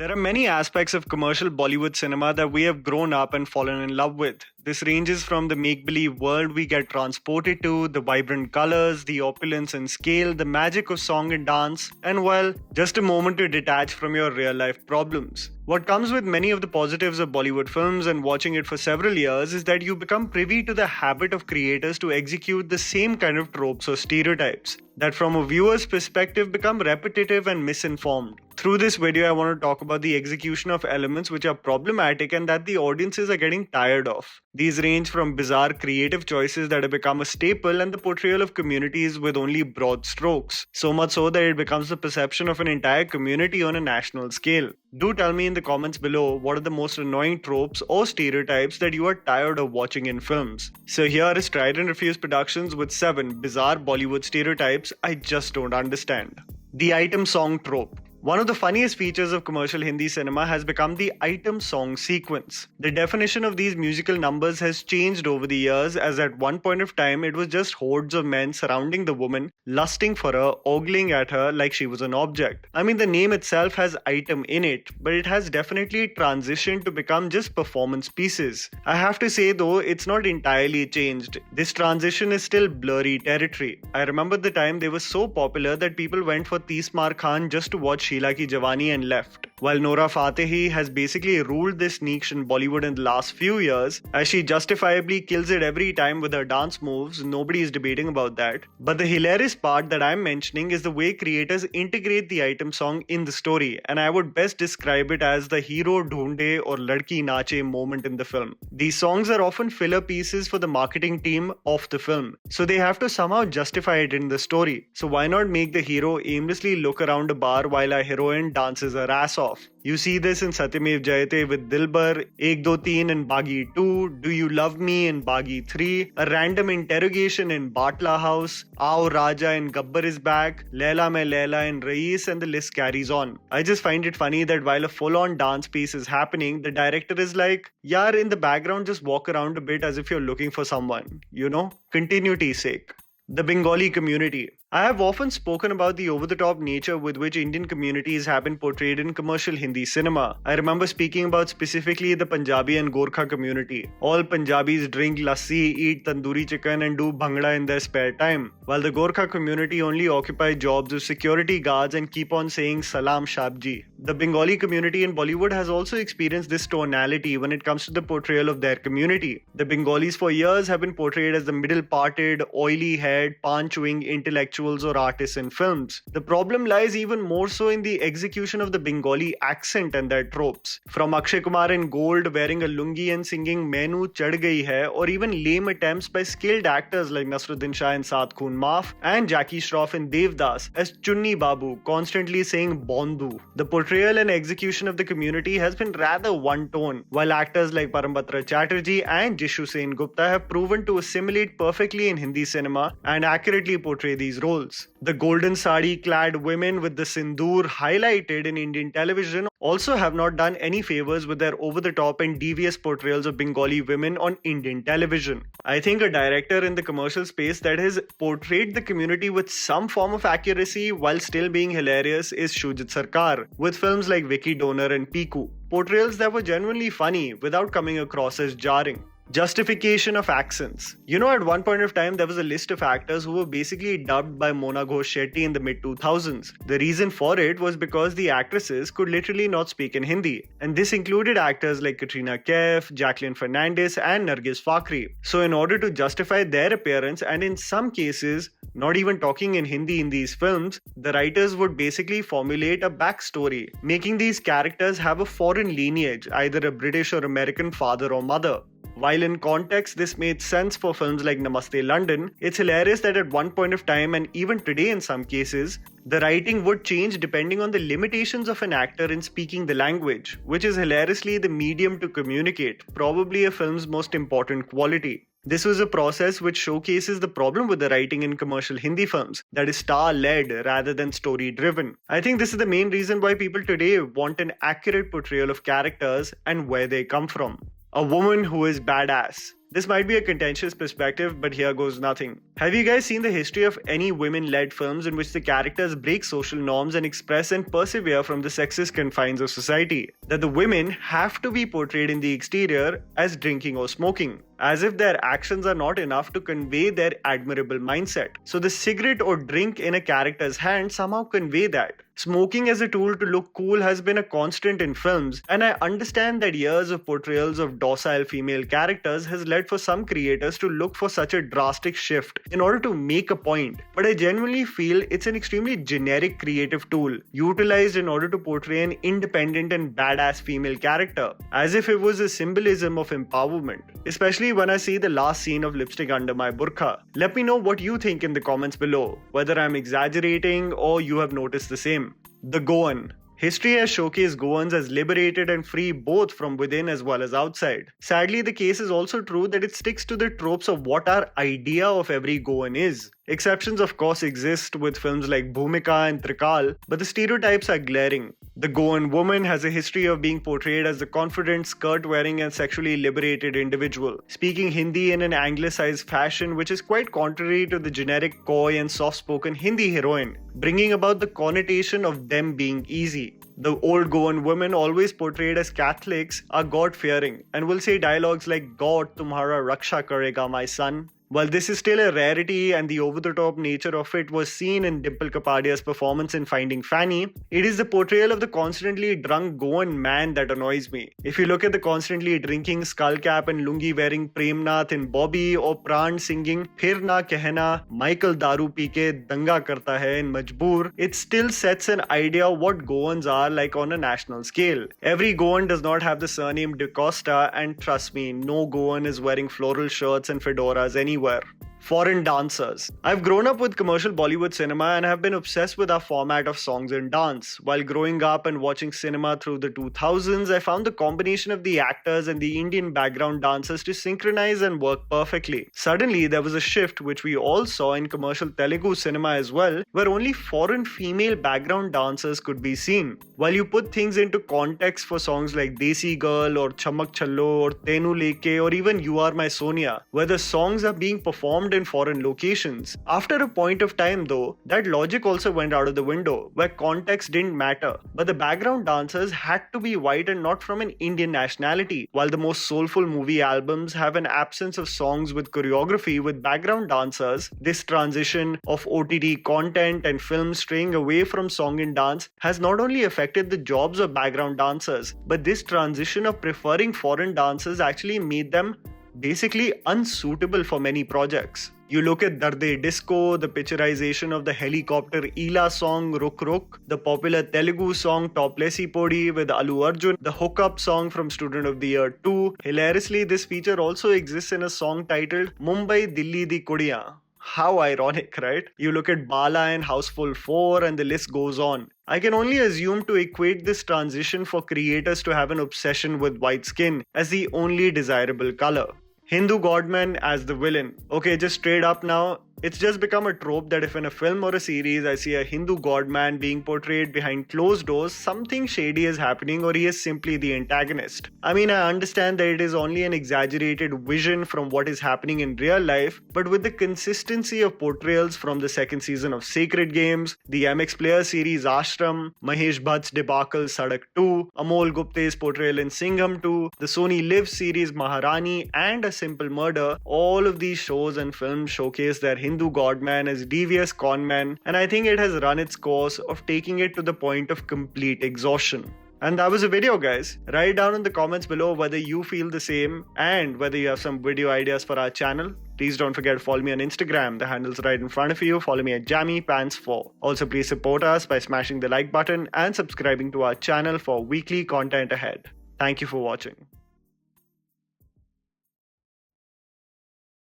There are many aspects of commercial Bollywood cinema that we have grown up and fallen in love with. This ranges from the make believe world we get transported to, the vibrant colors, the opulence and scale, the magic of song and dance, and well, just a moment to detach from your real life problems. What comes with many of the positives of Bollywood films and watching it for several years is that you become privy to the habit of creators to execute the same kind of tropes or stereotypes that from a viewer's perspective become repetitive and misinformed. Through this video, I want to talk about the execution of elements which are problematic and that the audiences are getting tired of. These range from bizarre creative choices that have become a staple and the portrayal of communities with only broad strokes, so much so that it becomes the perception of an entire community on a national scale. Do tell me in the comments below what are the most annoying tropes or stereotypes that you are tired of watching in films. So here is Tried and Refused Productions with 7 bizarre Bollywood stereotypes I just don't understand. The item song trope. One of the funniest features of commercial Hindi cinema has become the item song sequence. The definition of these musical numbers has changed over the years, as at one point of time it was just hordes of men surrounding the woman, lusting for her, ogling at her like she was an object. I mean, the name itself has item in it, but it has definitely transitioned to become just performance pieces. I have to say though, it's not entirely changed. This transition is still blurry territory. I remember the time they were so popular that people went for Tees Maar Khan just to watch Sheila Ki Jawani and left. While Nora Fatehi has basically ruled this niche in Bollywood in the last few years, as she justifiably kills it every time with her dance moves, nobody is debating about that. But the hilarious part that I'm mentioning is the way creators integrate the item song in the story, and I would best describe it as the hero dhoonde or ladki nache moment in the film. These songs are often filler pieces for the marketing team of the film, so they have to somehow justify it in the story. So why not make the hero aimlessly look around a bar while a heroine dances her ass off? You see this in Satyamev Jayate with Dilbar, Ek Do Teen in Bagi 2, Do You Love Me in Bagi 3, a random interrogation in Batla House, Aao Raja in Gabbar Is Back, Laila Mein Laila in Raees, and the list carries on. I just find it funny that while a full-on dance piece is happening, the director is like, yaar, in the background just walk around a bit as if you're looking for someone. Continuity's sake. The Bengali community. I have often spoken about the over-the-top nature with which Indian communities have been portrayed in commercial Hindi cinema. I remember speaking about specifically the Punjabi and Gorkha community. All Punjabis drink lassi, eat tandoori chicken and do bhangra in their spare time, while the Gorkha community only occupy jobs of security guards and keep on saying Salam Shabji. The Bengali community in Bollywood has also experienced this tonality when it comes to the portrayal of their community. The Bengalis for years have been portrayed as the middle-parted, oily-haired, pan-chewing intellectuals or artists in films. The problem lies even more so in the execution of the Bengali accent and their tropes. From Akshay Kumar in Gold wearing a lungi and singing Mainu Chad Gayi Hai, or even lame attempts by skilled actors like Nasruddin Shah in Saath Khoon Maaf and Jackie Shroff in Devdas as Chunni Babu constantly saying Bondu. The portrayal and execution of the community has been rather one-tone, while actors like Parambatra Chatterjee and Jishu Sen Gupta have proven to assimilate perfectly in Hindi cinema and accurately portray these roles. The golden sari clad women with the sindoor highlighted in Indian television also have not done any favors with their over-the-top and devious portrayals of Bengali women on Indian television. I think a director in the commercial space that has portrayed the community with some form of accuracy while still being hilarious is Shujit Sarkar, with films like Vicky Donor and Piku. Portrayals that were genuinely funny without coming across as jarring. Justification of accents. At one point of time, there was a list of actors who were basically dubbed by Mona Ghosh Shetty in the mid-2000s. The reason for it was because the actresses could literally not speak in Hindi. And this included actors like Katrina Kaif, Jacqueline Fernandez, and Nargis Fakhri. So in order to justify their appearance, and in some cases, not even talking in Hindi in these films, the writers would basically formulate a backstory, making these characters have a foreign lineage, either a British or American father or mother. While in context this made sense for films like Namaste London, it's hilarious that at one point of time, and even today in some cases, the writing would change depending on the limitations of an actor in speaking the language, which is hilariously the medium to communicate, probably a film's most important quality. This was a process which showcases the problem with the writing in commercial Hindi films, that is star-led rather than story-driven. I think this is the main reason why people today want an accurate portrayal of characters and where they come from. A woman who is badass. This might be a contentious perspective, but here goes nothing. Have you guys seen the history of any women-led films in which the characters break social norms and express and persevere from the sexist confines of society? That the women have to be portrayed in the exterior as drinking or smoking, as if their actions are not enough to convey their admirable mindset. So the cigarette or drink in a character's hand somehow convey that. Smoking as a tool to look cool has been a constant in films, and I understand that years of portrayals of docile female characters has led for some creators to look for such a drastic shift in order to make a point. But I genuinely feel it's an extremely generic creative tool, utilized in order to portray an independent and badass female character, as if it was a symbolism of empowerment. Especially when I see the last scene of lipstick under my burqa. Let me know what you think in the comments below, whether I'm exaggerating or you have noticed the same. The Goan. History has showcased Goans as liberated and free both from within as well as outside. Sadly, the case is also true that it sticks to the tropes of what our idea of every Goan is. Exceptions of course exist with films like Bhumika and Trikal, but the stereotypes are glaring. The Goan woman has a history of being portrayed as the confident, skirt-wearing and sexually liberated individual, speaking Hindi in an anglicized fashion which is quite contrary to the generic coy and soft-spoken Hindi heroine, bringing about the connotation of them being easy. The old Goan women, always portrayed as Catholics, are God-fearing and will say dialogues like "God tumhara raksha karega, my son." While this is still a rarity and the over-the-top nature of it was seen in Dimple Kapadia's performance in Finding Fanny, it is the portrayal of the constantly drunk Goan man that annoys me. If you look at the constantly drinking, skullcap and lungi-wearing Premnath in Bobby, or Pran singing "Phir na kehna, Michael daru pike danga karta hai" in Majboor, it still sets an idea of what Goans are like on a national scale. Every Goan does not have the surname DaCosta, and trust me, no Goan is wearing floral shirts and fedoras anywhere. Foreign dancers. I've grown up with commercial Bollywood cinema and have been obsessed with our format of songs and dance. While growing up and watching cinema through the 2000s, I found the combination of the actors and the Indian background dancers to synchronize and work perfectly. Suddenly, there was a shift which we all saw in commercial Telugu cinema as well, where only foreign female background dancers could be seen. While you put things into context for songs like Desi Girl or Chamak Challo or Tenu Leke or even You Are My Sonia, where the songs are being performed in foreign locations. After a point of time though, that logic also went out of the window, where context didn't matter, but the background dancers had to be white and not from an Indian nationality. While the most soulful movie albums have an absence of songs with choreography with background dancers, this transition of OTT content and films straying away from song and dance has not only affected the jobs of background dancers, but this transition of preferring foreign dancers actually made them basically unsuitable for many projects. You look at Darde Disco, the picturization of the helicopter Ela song Ruk Ruk, the popular Telugu song Toplesi Podi with Alu Arjun, the hookup song from Student of the Year 2. Hilariously, this feature also exists in a song titled Mumbai Dilli Di Kudiyan. How ironic, right? You look at Bala and Houseful 4 and the list goes on. I can only assume to equate this transition for creators to have an obsession with white skin as the only desirable color. Hindu Godman as the villain. Okay, just straight up now, it's just become a trope that if in a film or a series I see a Hindu godman being portrayed behind closed doors, something shady is happening or he is simply the antagonist. I mean, I understand that it is only an exaggerated vision from what is happening in real life, but with the consistency of portrayals from the second season of Sacred Games, the MX Player series Ashram, Mahesh Bhatt's debacle Sadak 2, Amol Gupte's portrayal in Singham 2, the Sony Live series Maharani, and A Simple Murder, all of these shows and films showcase their Hindu godman as devious conman, and I think it has run its course of taking it to the point of complete exhaustion. And that was the video, guys. Write down in the comments below whether you feel the same and whether you have some video ideas for our channel. Please don't forget to follow me on Instagram. The handle's right in front of you. Follow me at JammyPants4. Also, please support us by smashing the like button and subscribing to our channel for weekly content ahead. Thank you for watching.